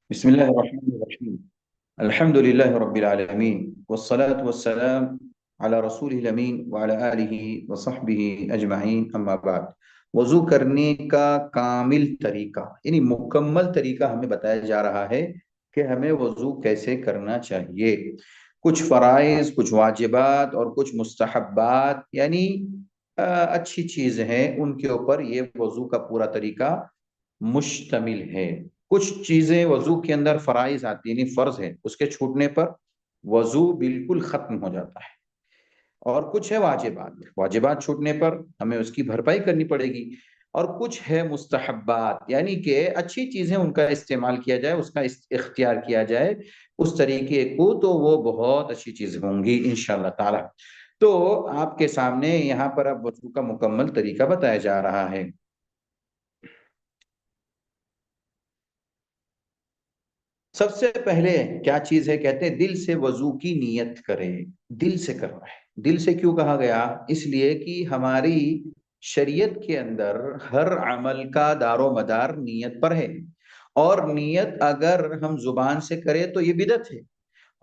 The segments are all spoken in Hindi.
बिस्मिल्लाहिर्रहमानिर्रहीम। अल्हम्दुलिल्लाहि रब्बिल आलमीन वस्सलातु वस्सलाम अला रसूलिल अमीन व अला आलिहि व सहबिहि अजमाइन अम्मा बाद। वजू करने का कामिल तरीका यानी मुकम्मल तरीका हमें बताया जा रहा है कि हमें वजू कैसे करना चाहिए। कुछ फराइज, कुछ वाजिबात और कुछ मुस्तहब्बात यानी अच्छी चीज हैं, उनके ऊपर ये वजू का पूरा तरीका मुश्तमिल है। कुछ चीजें वजू के अंदर फराइज आती है, यानी फर्ज है, उसके छूटने पर वजू बिल्कुल खत्म हो जाता है। और कुछ है वाजिबात, वाजिबात छूटने पर हमें उसकी भरपाई करनी पड़ेगी। और कुछ है मुस्तहब्बात, यानी कि अच्छी चीजें उनका इस्तेमाल किया जाए, उसका इख्तियार किया जाए उस तरीके को, तो वो बहुत अच्छी चीज होंगी इंशाअल्लाह ताला। तो आपके सामने यहाँ पर अब वजू का मुकम्मल तरीका बताया जा रहा है। सबसे पहले क्या चीज है, कहते हैं दिल से वजू की नीयत करें। दिल से करना है। दिल से क्यों कहा गया? इसलिए कि हमारी शरीयत के अंदर हर अमल का दारो मदार नीयत पर है। और नीयत अगर हम जुबान से करें तो ये बिदत है।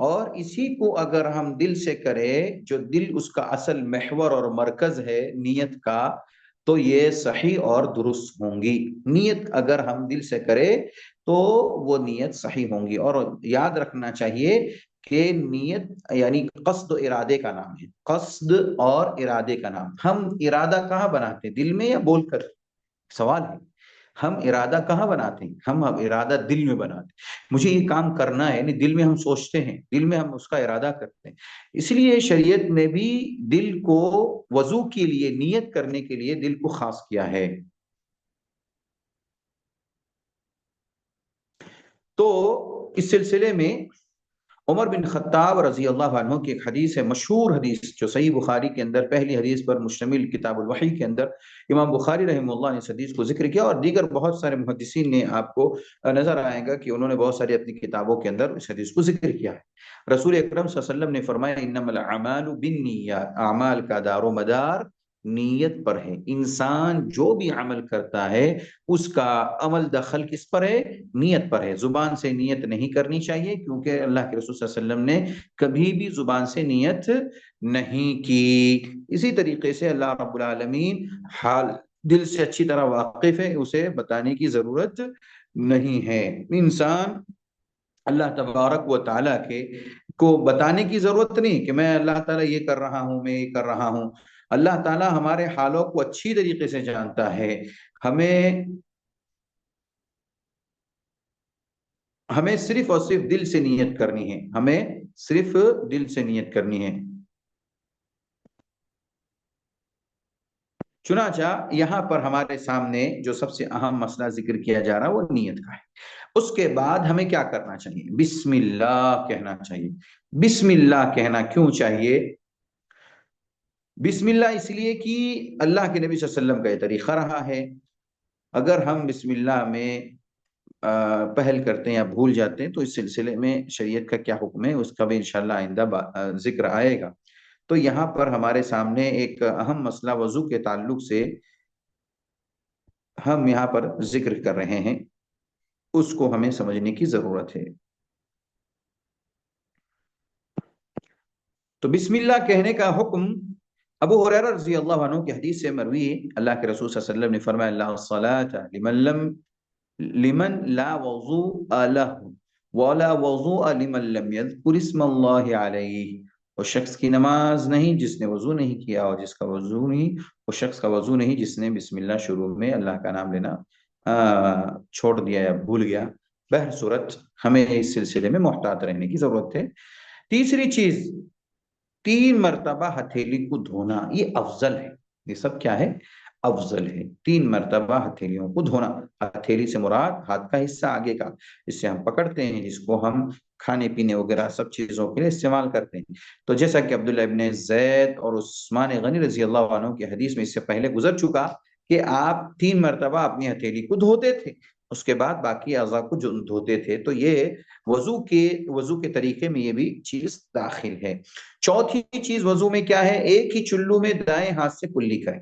और इसी को अगर हम दिल से करें, जो दिल उसका असल महवर और मरकज है नीयत का, तो ये सही और दुरुस्त होंगी। नीयत अगर हम दिल से करें तो वो नीयत सही होंगी। और याद रखना चाहिए कि नीयत यानी कस्द इरादे का नाम है। कस्द और इरादे का नाम। हम इरादा कहाँ बनाते हैं, दिल में या बोलकर? सवाल है। हम इरादा कहाँ बनाते हैं? हम अब इरादा दिल में बनाते हैं। मुझे ये काम करना है, नहीं, दिल में हम सोचते हैं, दिल में हम उसका इरादा करते हैं। इसलिए शरीयत ने भी दिल को वजू के लिए, नियत करने के लिए दिल को खास किया है। तो इस सिलसिले में उमर बिन खत्ताब रजी अल्लाह अन्हु की एक हदीस है, मशहूर हदीस, जो सही बुखारी के अंदर पहली हदीस पर मुश्तमिल किताबुल वही के अंदर इमाम बुखारी रहमतुल्लाह ने इस हदीस को जिक्र किया। और दीगर बहुत सारे मुहद्दिसीन ने आपको नजर आएगा कि उन्होंने बहुत सारी अपनी किताबों के अंदर इस हदीस को जिक्र किया है। रसूल अकरम सल्लल्लाहु अलैहि वसल्लम ने फरमाया, इन्नमल अमालु बिन्नियात, अमाल का दारो मदार नीयत पर है। इंसान जो भी अमल करता है उसका अमल दखल किस पर है? नीयत पर है। जुबान से नीयत नहीं करनी चाहिए, क्योंकि अल्लाह के रसूल सल्लल्लाहु अलैहि वसल्लम ने कभी भी जुबान से नीयत नहीं की। इसी तरीके से अल्लाह रब्बुल आलमीन हाल दिल से अच्छी तरह वाकिफ है, उसे बताने की जरूरत नहीं है। इंसान अल्लाह तबारक व ताला के को बताने की जरूरत नहीं कि मैं अल्लाह ताला ये कर रहा हूं, मैं ये कर रहा हूं। अल्लाह ताला हमारे हालों को अच्छी तरीके से जानता है। हमें हमें सिर्फ और सिर्फ दिल से नियत करनी है। हमें सिर्फ दिल से नियत करनी है। चुनाचा यहाँ पर हमारे सामने जो सबसे अहम मसला जिक्र किया जा रहा है वो नियत का है। उसके बाद हमें क्या करना चाहिए? बिस्मिल्लाह कहना चाहिए। बिस्मिल्लाह कहना क्यों चाहिए? बिस्मिल्लाह इसलिए कि अल्लाह के नबी सल्लल्लाहु अलैहि वसल्लम का ये तरीका रहा है। अगर हम बिस्मिल्लाह में पहल करते हैं या भूल जाते हैं तो इस सिलसिले में शरीयत का क्या हुक्म है उसका भी इंशाल्लाह आइंदा जिक्र आएगा। तो यहाँ पर हमारे सामने एक अहम मसला वजू के ताल्लुक से हम यहाँ पर जिक्र कर रहे हैं, उसको हमें समझने की जरूरत है। तो बिस्मिल्लाह कहने का हुक्म अबू हुरैरा रज़ी अल्लाह अन्हु की हदीस से मरवी है। अल्लाह के रसूल सल्लल्लाहु अलैहि वसल्लम ने फरमाया, ला सलात लिमन ला वज़ू लहु वला वज़ू लिमन लम यज़कुर इस्मल्लाहि अलैहि। उस शख्स की नमाज नहीं जिसने वजू नहीं किया, और जिसका वजू नहीं, उस शख्स का वजू नहीं जिसने बिस्मिल्लाह शुरू में अल्लाह का नाम लेना छोड़ दिया या भूल गया। बहर सूरत हमें इस सिलसिले में मोहतात रहने की जरूरत है। तीसरी चीज, 3 मरतबा हथेली को धोना, ये अफजल है। ये सब क्या है? अफजल है। 3 मरतबा हथेलियों को धोना। हथेली से मुराद हाथ का हिस्सा आगे का, जिससे हम पकड़ते हैं, जिसको हम खाने पीने वगैरह सब चीजों के लिए इस्तेमाल करते हैं। तो जैसा कि अब्दुल्ला इब्ने जैद और उस्मान गनी रजी अल्लाह अन्हु की हदीस में इससे पहले गुजर चुका कि आप 3 मरतबा अपनी हथेली को धोते थे, उसके बाद बाकी अज़ा को जो धोते थे। तो ये वजू के तरीके में ये भी चीज दाखिल है। चौथी चीज वजू में क्या है? एक ही चुल्लू में दाएं हाथ से कुल्ली करें।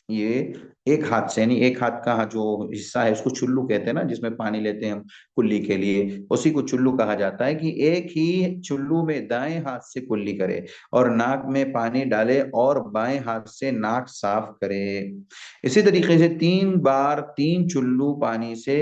ये एक हाथ से, यानी एक हाथ का जो हिस्सा है उसको चुल्लू कहते हैं ना, जिसमें पानी लेते हैं हम कुल्ली के लिए, उसी को चुल्लू कहा जाता है। कि एक ही चुल्लू में दाएं हाथ से कुल्ली करे और नाक में पानी डाले और बाएं हाथ से नाक साफ करे। इसी तरीके से 3 बार 3 चुल्लू पानी से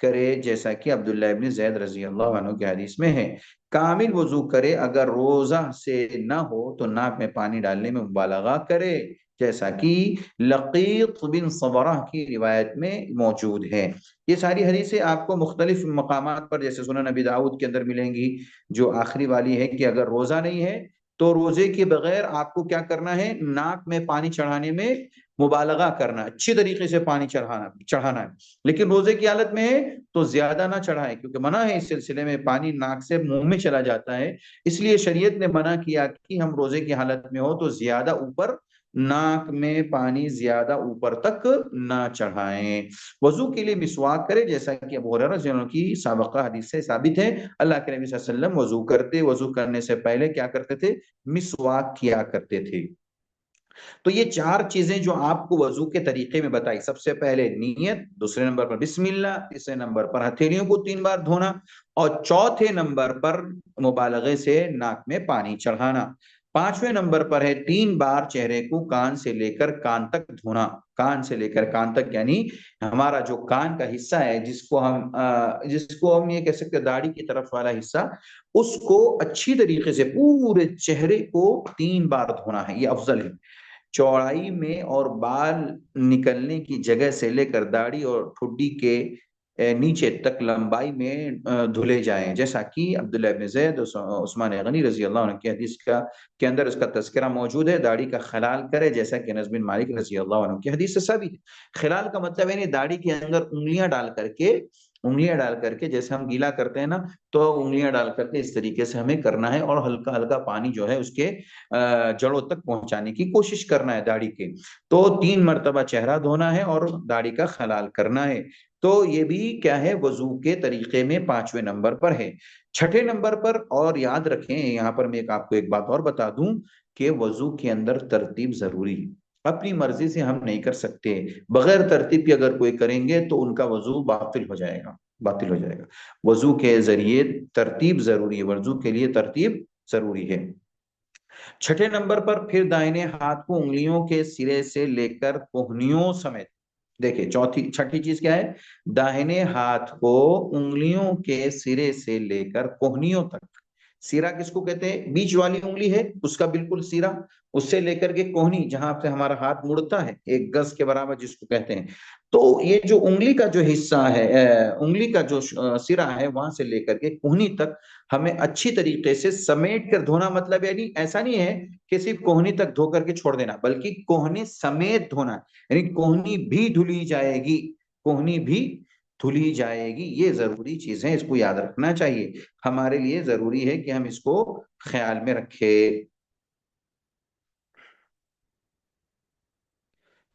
करे, जैसा कि अब्दुल्ला इब्न ज़ैद रजी अल्लाह अन्हु की हदीस में है। कामिल वजू करे, अगर रोजा से ना हो तो नाक में पानी डालने में मुबालगा करे, जैसा कि लकीत बिन सबरा की रिवायत में मौजूद है। ये सारी हदीसें आपको मुख्तलिफ मकामात पर, जैसे सुनन नबी दाऊद के अंदर मिलेंगी, जो आखिरी वाली है कि अगर रोजा नहीं है तो रोजे के बगैर आपको क्या करना है, नाक में पानी चढ़ाने में मुबालगा करना, अच्छी तरीके से पानी चढ़ाना चढ़ाना है। लेकिन रोजे की हालत में है तो ज्यादा ना चढ़ाए, क्योंकि मना है इस सिलसिले में, पानी नाक से मुंह में चला जाता है। इसलिए शरीयत ने मना किया कि हम रोजे की हालत में हो तो ज्यादा ऊपर, नाक में पानी ज्यादा ऊपर तक ना चढ़ाएं। वजू के लिए मिसवाक करें, जैसा कि अबू हुरैरा रज़ी अल्लाह अन्हु की साबका हदीस से साबित है। अल्लाह के नबी सल्लल्लाहु अलैहि वसल्लम वजू करने से पहले क्या करते थे, मिसवाक किया करते थे। तो ये 4 चीजें जो आपको वजू के तरीके में बताई, सबसे पहले नीयत, दूसरे नंबर पर बिस्मिल्लाह, तीसरे नंबर पर हथेलियों को 3 बार धोना, और चौथे नंबर पर मुबालगे से नाक में पानी चढ़ाना। पांचवें नंबर पर है 3 बार चेहरे को कान से लेकर कान तक धोना। कान से लेकर कान तक यानी हमारा जो कान का हिस्सा है, जिसको हम ये कह सकते हैं दाढ़ी की तरफ वाला हिस्सा, उसको अच्छी तरीके से पूरे चेहरे को 3 बार धोना है, ये अफजल है। चौड़ाई में और बाल निकलने की जगह से लेकर दाढ़ी और ठुड्डी के नीचे तक लंबाई में धुले जाएं, जैसा कि अब्दुल्ला इब्न ज़ैद उस्मान गनी रजी अल्लाह अन्हु की हदीस का के अंदर उसका तज़किरा मौजूद है। दाढ़ी का खलाल करे, जैसा कि अनस बिन मालिक रजी अल्लाह अन्हु की हदीस से साबित है। खलाल का मतलब है दाढ़ी के अंदर उंगलियां डाल करके जैसे हम गीला करते हैं ना, तो उंगलियां डाल करके इस तरीके से हमें करना है, और हल्का हल्का पानी जो है उसके जड़ों तक पहुंचाने की कोशिश करना है दाढ़ी के। तो 3 मरतबा चेहरा धोना है और दाढ़ी का खलाल करना है। तो ये भी क्या है, वजू के तरीके में 5वें नंबर पर है। छठे नंबर पर, और याद रखें यहाँ पर मैं आपको एक बात और बता दूं कि वजू के अंदर तरतीब जरूरी है। अपनी मर्जी से हम नहीं कर सकते, बगैर तरतीब के अगर कोई करेंगे तो उनका वजू बातिल हो जाएगा। वजू के जरिए तरतीब जरूरी है, वजू के लिए तरतीब जरूरी है। छठे नंबर पर फिर दाहिने हाथ को उंगलियों के सिरे से लेकर कोहनियों समेत, देखिए चौथी छठी चीज क्या है, दाहिने हाथ को उंगलियों के सिरे से लेकर कोहनियों तक। सिरा किसको कहते हैं, बीच वाली उंगली है उसका बिल्कुल सिरा, उससे लेकर के कोहनी जहां से हमारा हाथ मुड़ता है, 1 गज के बराबर जिसको कहते हैं। तो ये जो उंगली का जो हिस्सा है, उंगली का जो सिरा है, वहां से लेकर के कोहनी तक हमें अच्छी तरीके से समेट कर धोना। मतलब यानी ऐसा नहीं है कि सिर्फ कोहनी तक धो करके छोड़ देना, बल्कि कोहनी समेत धोना, यानी कोहनी भी धुली जाएगी, कोहनी भी धुली जाएगी। ये जरूरी चीज है, इसको याद रखना चाहिए, हमारे लिए जरूरी है कि हम इसको ख्याल में रखें।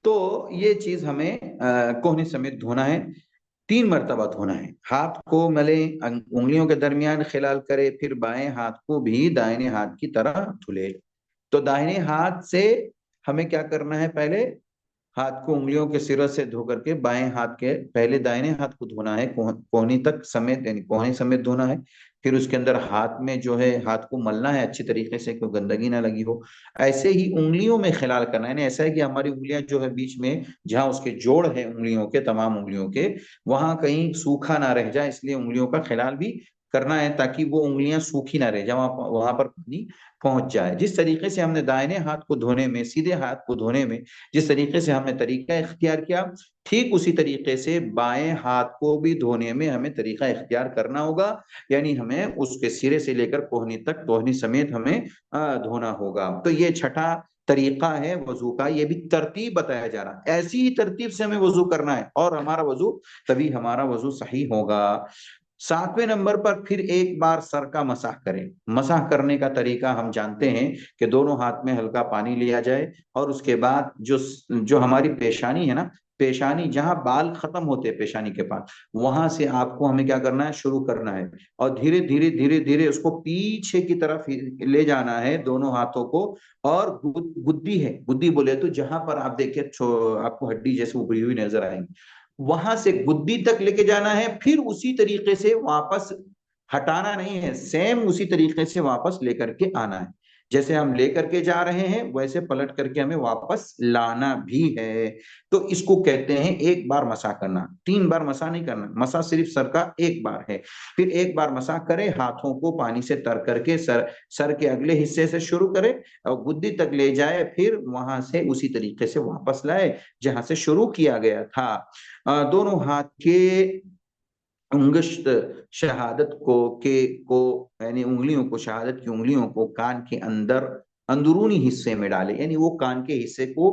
तो ये चीज हमें कोहनी समेत धोना है, 3 मरतबा धोना है। हाथ को मले, उंगलियों के दरमियान खिलाल करे, फिर बाएं हाथ को भी दाहिने हाथ की तरह धुले। तो दाहिने हाथ से हमें क्या करना है, पहले हाथ को उंगलियों के सिरों से धो करके बाएं हाथ के, पहले दाहिने हाथ को धोना है, कोहनी तक समेत, यानी कोहनी समेत धोना है। फिर उसके अंदर हाथ में जो है, हाथ को मलना है अच्छी तरीके से, कोई गंदगी ना लगी हो। ऐसे ही उंगलियों में खिलाल करना है, यानी ऐसा है कि हमारी उंगलियां जो है बीच में, जहां उसके जोड़ है उंगलियों के, तमाम उंगलियों के, वहां कहीं सूखा ना रह जाए, इसलिए उंगलियों का खिलाल भी करना है, ताकि वो उंगलियां सूखी ना रह जाए, वहां पर पानी पहुंच जाए। जिस तरीके से हमने दाहिने हाथ को धोने में, सीधे हाथ को धोने में जिस तरीके से हमने तरीका इख्तियार किया, ठीक उसी तरीके से बाएं हाथ को भी धोने में हमें तरीका इख्तियार करना होगा। यानी हमें उसके सिरे से लेकर कोहनी तक, कोहनी समेत हमें धोना होगा। तो ये छठा तरीका है वजू का, ये भी तरतीब बताया जा रहा है, ऐसी ही तरतीब से हमें वजू करना है और हमारा वजू, तभी हमारा वजू सही होगा। 7वें नंबर पर फिर एक बार सर का मसाह करें। मसाह करने का तरीका हम जानते हैं कि दोनों हाथ में हल्का पानी लिया जाए और उसके बाद जो जो हमारी पेशानी है ना, पेशानी, जहां बाल खत्म होते हैं पेशानी के पास, वहां से आपको हमें क्या करना है, शुरू करना है, और धीरे धीरे धीरे धीरे उसको पीछे की तरफ ले जाना है दोनों हाथों को। और गुद्दी है, गुद्दी बोले तो जहां पर आप देखिए आपको हड्डी जैसे उभरी हुई नजर आएंगी, वहां से गुद्दी तक लेके जाना है, फिर उसी तरीके से वापस, हटाना नहीं है, सेम उसी तरीके से वापस लेकर के आना है। जैसे हम लेकर के जा रहे हैं वैसे पलट करके हमें वापस लाना भी है। तो इसको कहते हैं एक बार मसा करना, 3 बार मसा नहीं करना, मसा सिर्फ सर का एक बार है। फिर एक बार मसा करें, हाथों को पानी से तर करके सर के अगले हिस्से से शुरू करें और गुद्दी तक ले जाए, फिर वहां से उसी तरीके से वापस लाए जहां से शुरू किया गया था। दोनों हाथ के अंगुष्ठ शहादत को यानी उंगलियों को, शहादत की उंगलियों को कान के अंदर अंदरूनी हिस्से में डाले, यानी वो कान के हिस्से को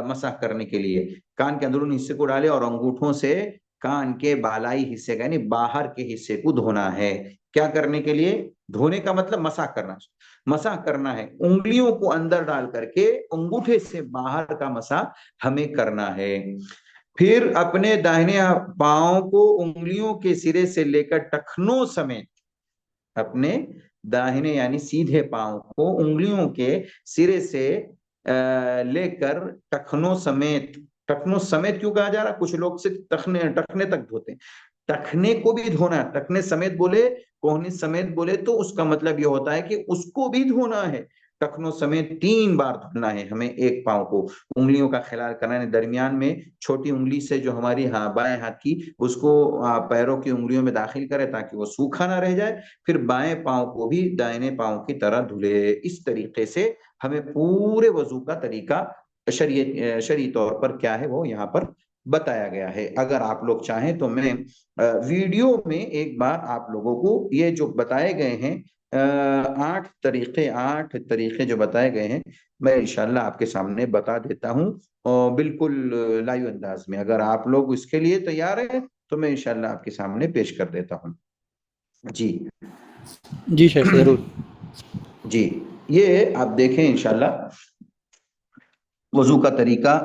मसाह करने के लिए कान के अंदरूनी हिस्से को डाले, और अंगूठों से कान के बालाई हिस्से का यानी बाहर के हिस्से को धोना है। क्या करने के लिए? धोने का मतलब मसाह करना, मसाह करना है, उंगलियों को अंदर डाल करके अंगूठे से बाहर का मसाह हमें करना है। फिर अपने दाहिने पांव को उंगलियों के सिरे से लेकर टखनों समेत, अपने दाहिने यानी सीधे पांव को उंगलियों के सिरे से लेकर टखनों समेत, टखनों समेत क्यों कहा जा रहा? कुछ लोग से टखने टखने तक धोते हैं, टखने को भी धोना है। टखने समेत बोले, कोहनी समेत बोले तो उसका मतलब यह होता है कि उसको भी धोना है। टखनों समेत 3 बार धोना है हमें एक पांव को। उंगलियों का ख्याल करना है, दरमियान में छोटी उंगली से जो हमारी बाएं हाथ की, उसको पैरों की उंगलियों में दाखिल करे ताकि वो सूखा ना रह जाए। फिर बाएं पांव को भी दाहिने पांव की तरह धुले। इस तरीके से हमें पूरे वजू का तरीका शरीय तौर पर क्या है वो यहाँ पर बताया गया है। अगर आप लोग चाहें तो मैं वीडियो में एक बार आप लोगों को ये जो बताए गए हैं 8 तरीके जो बताए गए हैं, मैं इंशाल्लाह आपके सामने बता देता हूँ, और बिल्कुल लाइव अंदाज में। अगर आप लोग इसके लिए तैयार हैं तो मैं इंशाल्लाह आपके सामने पेश कर देता हूँ। जी जी शेख जरूर। जी, ये आप देखें इंशाल्लाह वजू का तरीका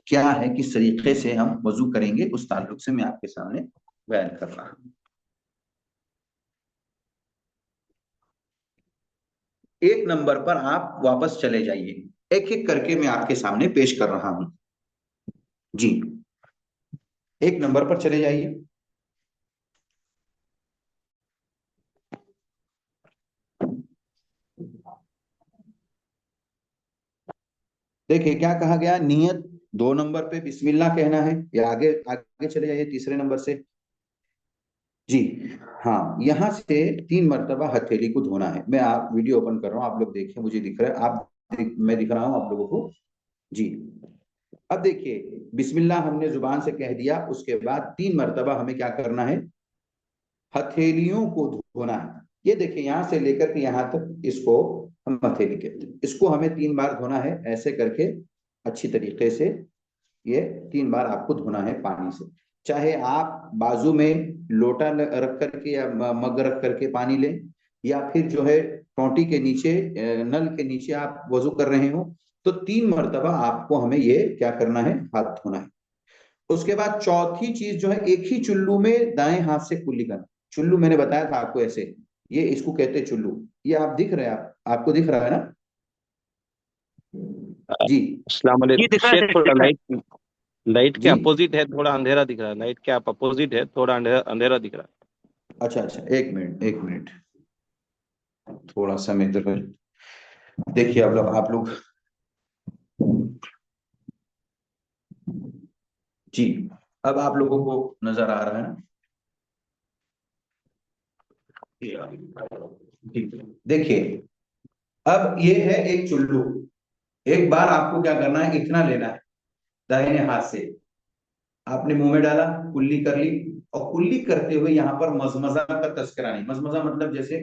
क्या है, किस तरीके से हम वजू करेंगे, उस ताल्लुक से मैं आपके सामने बयान कर रहा हूँ। एक नंबर पर आप वापस चले जाइए, एक एक करके मैं आपके सामने पेश कर रहा हूं। जी, 1 नंबर पर चले जाइए। देखिए क्या कहा गया, नियत 2 नंबर पे बिस्मिल्लाह कहना है, या आगे आगे चले जाइए तीसरे नंबर से। जी हाँ, यहां से 3 मरतबा हथेली को धोना है। मैं आप वीडियो ओपन कर रहा हूँ, आप लोग देखिए, मुझे दिख रहा है, मैं दिख रहा हूँ आप लोगों को। जी, अब देखिए बिस्मिल्लाह हमने जुबान से कह दिया, उसके बाद 3 मरतबा हमें क्या करना है, हथेलियों को धोना है। ये देखिए यहां से लेकर के यहां तक, इसको हम हथेली कहते हैं। इसको हमें 3 बार धोना है ऐसे करके, अच्छी तरीके से। ये 3 बार आपको धोना है पानी से। चाहे आप बाजू में लोटा रख करके या मग रख करके पानी लें, या फिर जो है टोंटी के नीचे, नल के नीचे आप वजू कर रहे हो, तो 3 मरतबा आपको हमें ये क्या करना है, हाथ धोना है। उसके बाद चौथी चीज जो है, एक ही चुल्लू में दाएं हाथ से कुल्ली करना। चुल्लू मैंने बताया था आपको ऐसे, ये इसको कहते हैं चुल्लू। ये आप दिख रहे हैं, आपको दिख रहा है ना? जी अस्सलाम ये वालेकुम दिखा है शेख, शेख, थोड़ा दिखा है। लाइट लाइट के जी, अपोजिट है, थोड़ा अंधेरा दिख रहा है। लाइट के आप अपोजिट है, थोड़ा अंधेरा अंधेरा दिख रहा अच्छा अच्छा, एक मिनट एक मिनट, थोड़ा सा मैं इधर, देखिए आप लोग, जी अब आप लोगों को नजर आ रहा है ना? ठीक है, देखिए अब ये है एक चुल्लू। एक बार आपको क्या करना है, इतना लेना है दाहिने हाथ से, आपने मुंह में डाला, कुल्ली कर ली, और कुल्ली करते हुए यहाँ पर मजमजा का तस्करा नहीं। मजमजा मतलब जैसे,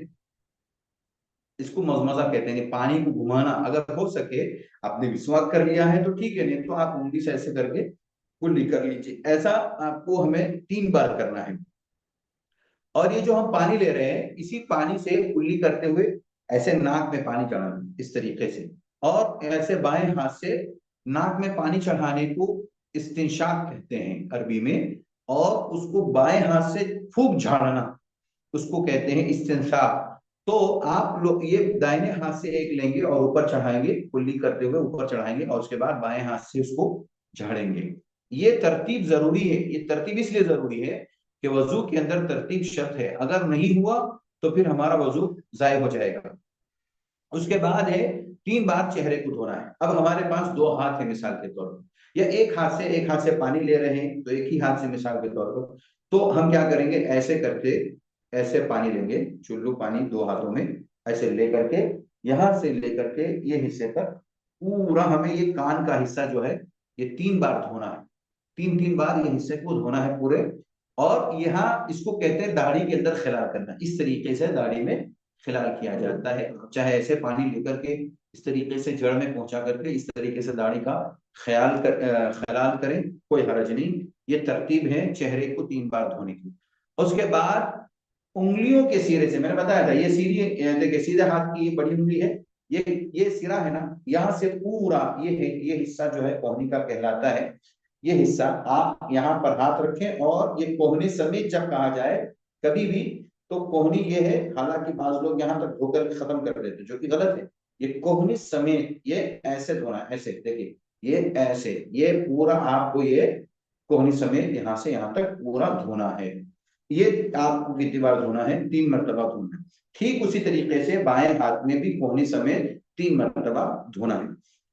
इसको मजमजा कहते हैं, पानी को घुमाना। अगर हो सके, आपने विस्वाक कर लिया है तो ठीक है, नहीं तो आप उंगली से ऐसे करके कुल्ली कर लीजिए। ऐसा आपको हमें 3 बार करना है। और ये जो हम पानी ले रहे हैं, इसी पानी से कुल्ली करते हुए ऐसे नाक में पानी चढ़ाना, इस तरीके से, और ऐसे बाएं हाथ से नाक में पानी चढ़ाने को इस्तिंशाक कहते हैं अरबी में, और उसको बाएं हाथ से खूब झाड़ना, उसको कहते हैं इस्तिंशाक। तो आप लोग ये दाहिने हाथ से एक लेंगे और ऊपर चढ़ाएंगे, कुल्ली करते हुए ऊपर चढ़ाएंगे, और उसके बाद बाएं हाथ से उसको झाड़ेंगे। ये तरतीब जरूरी है। ये तरतीब इसलिए जरूरी है कि वजू के अंदर तरतीब शर्त है, अगर नहीं हुआ तो फिर हमारा वजू जाय हो जाएगा। उसके बाद है 3 बार चेहरे को धोना है। अब हमारे पास 2 हाथ है मिसाल के तौर पर, या एक हाथ से पानी ले रहे हैं तो एक ही हाथ से मिसाल के तौर पर, तो हम क्या करेंगे, ऐसे करके ऐसे पानी लेंगे, चुल्लू पानी 2 हाथों में ऐसे लेकर के, यहां से लेकर के ये हिस्से तक पूरा हमें ये कान का हिस्सा जो है ये 3 बार धोना है। 3 3 बार ये हिस्से को धोना है पूरे। और यहाँ इसको कहते हैं दाढ़ी के अंदर खिलाल करना। इस तरीके से दाढ़ी में खिलाल किया जाता है, चाहे ऐसे पानी लेकर के इस तरीके से जड़ में पहुंचा करके इस तरीके से दाढ़ी का खिलाल करें, कोई हरज नहीं। ये तरतीब है चेहरे को 3 बार धोने की। उसके बाद उंगलियों के सिरे से, मैंने बताया था ये देखिए सीधे हाथ की ये बड़ी उंगली है, ये सिरा है ना, यहाँ से पूरा ये हिस्सा जो है कोहनी का कहलाता है। ये हिस्सा आप यहाँ पर हाथ रखें, और ये कोहनी समेत जब कहा जाए कभी भी, तो कोहनी ये है, हालांकि बाज लोग यहाँ तक धोकर के खत्म कर देते जो कि गलत है। ये कोहनी समेत ये ऐसे धोना है, ऐसे देखिए, ये ऐसे, ये पूरा आपको ये कोहनी समेत यहाँ से यहाँ तक पूरा धोना है। ये आपको कितनी बार धोना है? 3 मरतबा धोना है। ठीक उसी तरीके से बाएं हाथ में भी कोहनी समेत 3 मरतबा धोना है।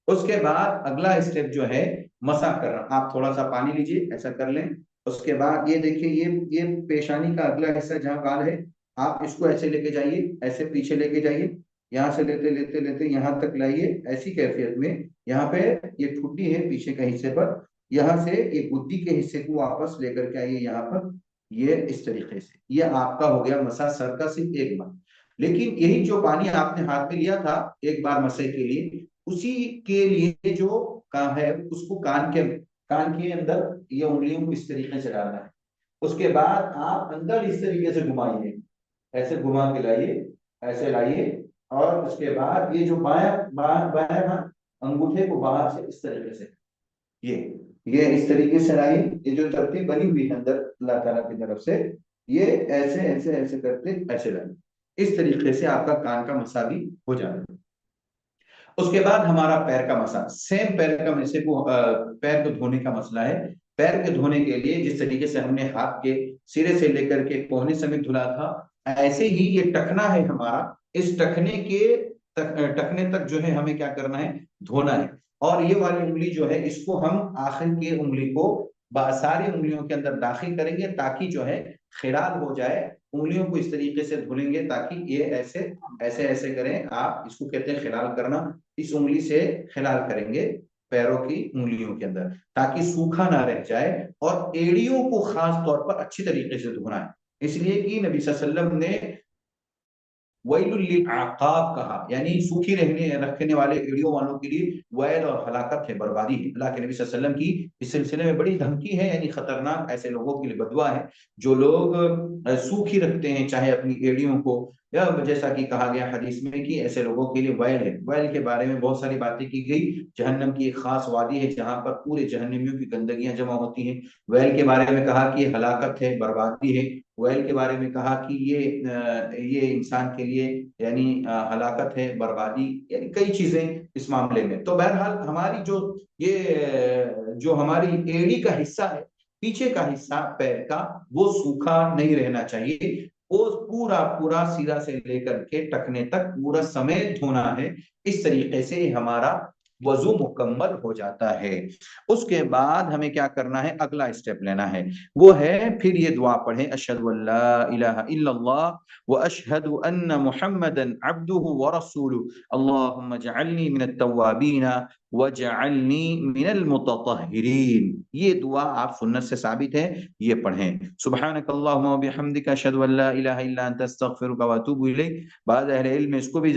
उसके बाद अगला स्टेप जो है मसाज करना। आप थोड़ा सा पानी लीजिए, ऐसा कर लें। उसके बाद ये देखिए, ये पेशानी का अगला हिस्सा जहाँ बाल है, आप इसको ऐसे लेके जाइए, ऐसे पीछे लेके जाइए, यहाँ से लेते लेते लेते यहाँ तक लाइए। ऐसी कैफियत में यहाँ पे ये ठुड्डी है पीछे के हिस्से पर, यहाँ से ये गुद्दी के हिस्से को वापस लेकर के आइए यहाँ पर, ये इस तरीके से। ये आपका हो गया मसाज सर का सिर्फ एक बार। लेकिन यही जो पानी आपने हाथ में लिया था एक बार मसाज के लिए, उसी के लिए जो काम है उसको कान के अंदर ये उंगलियों को इस तरीके से डालना है। उसके बाद आप अंदर इस तरीके से घुमाइए, ऐसे घुमा के लाइए, ऐसे लाइए, और उसके बाद ये जो बायां बायां हाथ अंगूठे को बाहर से इस तरीके से, ये इस तरीके से लाइए। ये जो तरतीब बनी हुई है अंदर अल्लाह ताला की तरफ से, ये ऐसे ऐसे ऐसे करते ऐसे लाइए। इस तरीके से आपका कान का मसा भी हो जाएगा। उसके बाद हमारा पैर का मसाज, सेम पैर को धोने का मसला है। पैर के धोने के लिए जिस तरीके से हमने हाथ के सिरे से लेकर के कोहनी समेत धुला था, ऐसे ही ये टखना है हमारा, इस टखने तक जो है हमें क्या करना है, धोना है। और ये वाली उंगली जो है इसको हम आखिर की उंगली को सारी उंगलियों के अंदर दाखिल करेंगे, ताकि जो है खिलाल हो जाए। उंगलियों को इस तरीके से धुलेंगे ताकि ये ऐसे ऐसे ऐसे करें, आप इसको कहते हैं खिलाल करना। इस उंगली से खिलाल करेंगे पैरों की उंगलियों के अंदर, ताकि सूखा ना रह जाए। और एड़ियों को खास तौर पर अच्छी तरीके से धोना है, इसलिए कि नबी सल्लल्लाहु अलैहि वसल्लम ने वैलुल लिल आकाब कहा, यानी सूखी रखने वाले एड़ियों वालों के लिए वैल और हलाकत है, बर्बादी है। अल्लाह के नबी सल्लल्लाहु अलैहि वसल्लम की इस सिलसिले में बड़ी धमकी है, यानी खतरनाक ऐसे लोगों के लिए बदुआ है जो लोग सूखी रखते हैं चाहे अपनी एड़ियों को, या जैसा कि कहा गया हदीस में कि ऐसे लोगों के लिए वैल है। वैल के बारे में बहुत सारी बातें की गई। जहन्नम की एक खास वादी है जहां पर पूरे जहन्नमियों की गंदगियां जमा होती हैं। वैल के बारे में कहा कि हलाकत है, बर्बादी है। वैल के बारे में कहा कि ये इंसान के लिए यानी हलाकत है, बर्बादी, यानी कई चीजें इस मामले में। तो बहरहाल हमारी जो हमारी एड़ी का हिस्सा है, पीछे का हिस्सा पैर का, वो सूखा नहीं रहना चाहिए। वो पूरा पूरा सिरा से लेकर के टखने तक पूरा समेत धोना है। इस तरीके से हमारा वजू मुकम्मल हो जाता है। उसके बाद हमें क्या करना है, अगला स्टेप लेना है, वो है फिर ये दुआ पढ़े, अशहदु अल्ला इलाहा इल्लल्लाह व अशहदु अन्न मुहम्मदन अब्दुहु व रसूलुहु अल्लाहुम्मा जअलनी मिनत तव्वाबीन वजअलनी मिनल मुततहिरीन। ये दुआ आप सुन्नत से साबित है, ये पढ़ें। सुब्हानकल्लाहुम्मा व बिहम्दिका अशहदु अल्ला इलाहा इल्ला अंता अस्तगफिरुका व अतूबु इलैक। बाद अहले इल्म इसको भी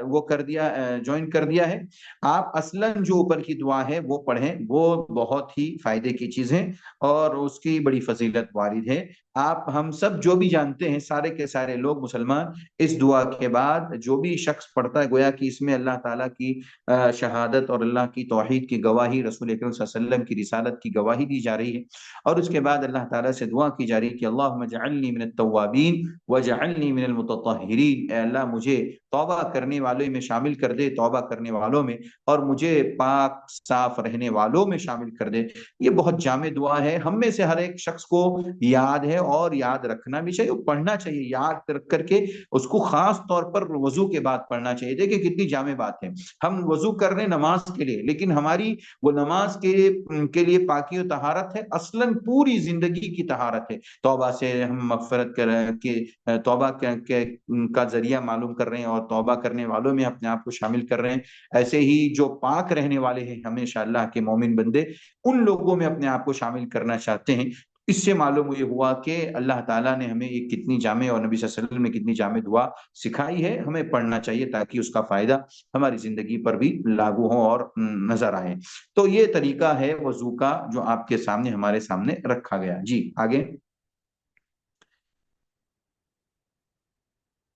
वो कर दिया, ज्वाइन कर दिया है। आप असलन जो ऊपर की दुआ है वो पढ़ें, वो बहुत ही फायदे की चीज है और उसकी बड़ी फजीलत वारिद है। आप हम सब जो भी जानते हैं, सारे के सारे लोग मुसलमान, इस दुआ के बाद जो भी शख्स पढ़ता है, गोया कि इसमें अल्लाह ताला की शहादत और अल्लाह की तौहीद की गवाही, रसूल अकरम सल्लल्लाहु अलैहि वसल्लम की रिसालत की गवाही दी जा रही है। और उसके बाद अल्लाह ताला से दुआ की जा रही है कि अल्लाहुम्मा जअलनी मिनत तव्वाबीन वजअलनी मिनल मुतत्तहिरीन, ए अल्लाह मुझे तौबा करने वालों में शामिल कर दे, तौबा करने वालों में, और मुझे पाक साफ रहने वालों में शामिल कर दे। ये बहुत जामे दुआ है, हम में से हर एक शख्स को याद है और याद रखना भी चाहिए, पढ़ना चाहिए, याद रख करके उसको खास तौर पर वजू के बाद पढ़ना चाहिए। देखिए कितनी जामे बात है, हम वजू कर रहे हैं नमाज के लिए, लेकिन हमारी वो नमाज के लिए पाकी और तहारत है, असलन पूरी जिंदगी की तहारत है। तौबा से हम मगफरत के तौबा का जरिया मालूम कर रहे हैं और तौबा करने वालों में अपने आप को शामिल कर रहे हैं। ऐसे ही जो पाक रहने वाले हैं हमेशा अल्लाह के मोमिन बंदे, उन लोगों में अपने आप को शामिल करना चाहते हैं। इससे मालूम ये हुआ कि अल्लाह ताला ने हमें ये कितनी जामे, और नबी सल्लल्लाहु अलैहि वसल्लम ने कितनी जामे दुआ सिखाई है, हमें पढ़ना चाहिए ताकि उसका फायदा हमारी जिंदगी पर भी लागू हो और नजर आए। तो ये तरीका है वजू का जो आपके सामने, हमारे सामने रखा गया। जी आगे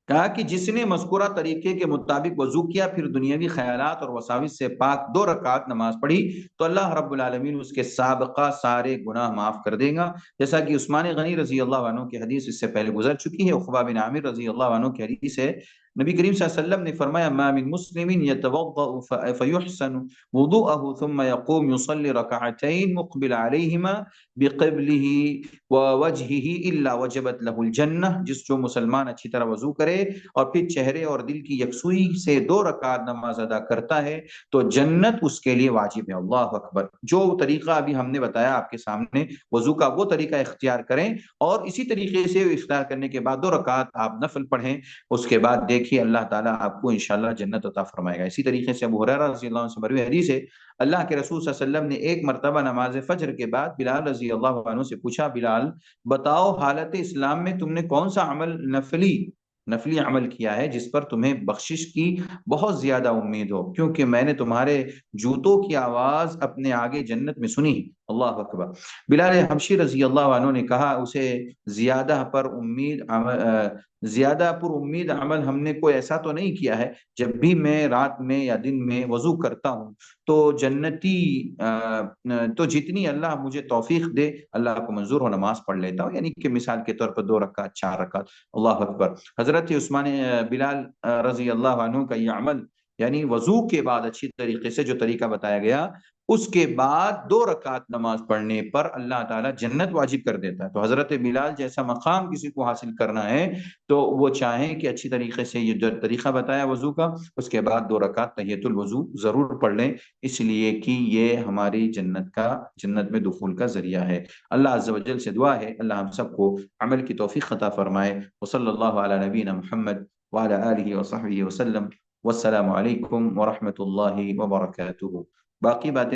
कहा कि जिसने मज़कूरा तरीके के मुताबिक वजू किया, फिर दुनियावी ख्यालात और वसाविस से पाक 2 रकात नमाज पढ़ी, तो अल्लाह रब्बुल आलमीन उसके साबका सारे गुनाह माफ कर देगा। जैसा कि उस्मान गनी रजी अल्लाह अन्हु की हदीस इससे पहले गुजर चुकी है। उक़बा बिन आमिर रजी अल्लाह अन्हु की हदीस है, नबी करीम सल्लल्लाहु अलैहि वसल्लम ने फरमाया, मा मिन मुस्लिमिन यतवद्दउ फयुहसनु वुदुअहु थुम्मा यक़ूम युसल्ली रकअतैन मुक़बिल अलैहिमा बिक़िबलिही व वजहिही इल्ला वजबत लहुल जन्नह। जो मुसलमान अच्छी तरह वजू करे और फिर चेहरे और दिल की यकसुई से 2 रकात नमाज अदा करता है, तो जन्नत उसके लिए वाजिब है। अल्लाह अकबर। जो तरीका अभी हमने बताया आपके सामने वजू का, वो तरीका इख्तियार करें, और इसी तरीके से इख्तियार करने के बाद 2 रकात आप नफल पढ़ें। उसके बाद देखिए अल्लाह ताला आपको इंशाअल्लाह जन्नत अता फरमाएगा। इसी तरीके से अबू हुरैरा रज़ी अल्लाह अन्हु से मरवी हदीस है, अल्लाह के रसूल सल्लल्लाहु अलैहि वसल्लम ने एक मरतबा नमाज फजर के बाद बिलाल रजी अल्लाह अन्हु से पूछा, बिलाल बताओ हालत इस्लाम में तुमने कौन सा अमल नफली नफली अमल किया है जिस पर तुम्हें बख्शिश की बहुत ज्यादा उम्मीद हो, क्योंकि मैंने तुम्हारे जूतों की आवाज अपने आगे जन्नत में सुनी। अल्लाह अकबर। बिलाल हबशी रजी अल्लाह अन्हु ने कहा, उसे ज्यादा पर उम्मीद अमल हमने कोई ऐसा तो नहीं किया है, जब भी मैं रात में या दिन में वजू करता हूँ तो तो जितनी अल्लाह मुझे तौफीक दे, अल्लाह को मंजूर हो नमाज पढ़ लेता हूँ। यानी कि मिसाल के तौर पर 2 रकात 4 रकात। अल्लाह अकबर। हजरत उस्मान बिलाल रजी अल्लाह अन्हु का ये अमल, यानी वजू के बाद अच्छी तरीके से जो तरीका बताया गया, उसके बाद 2 रकात नमाज पढ़ने पर अल्लाह ताला जन्नत वाजिब कर देता है। तो हजरत बिलाल जैसा मकाम किसी को हासिल करना है तो वो चाहें कि अच्छी तरीके से ये जो तरीका बताया वजू का, उसके बाद 2 रकात तहियतुल वजू जरूर पढ़ लें, इसलिए कि ये हमारी जन्नत में दुखूल का जरिया है। अल्लाह अज़्ज़ व जल से दुआ है अल्लाह हम सबको अमल की तौफीक अता फरमाए। व सल्लल्लाहु अला नबीना मुहम्मद व अला आलिहि व सहबिहि वसल्लम। वस्सलामु अलैकुम व रहमतुल्लाहि व बरकातुहू। बाकी बातें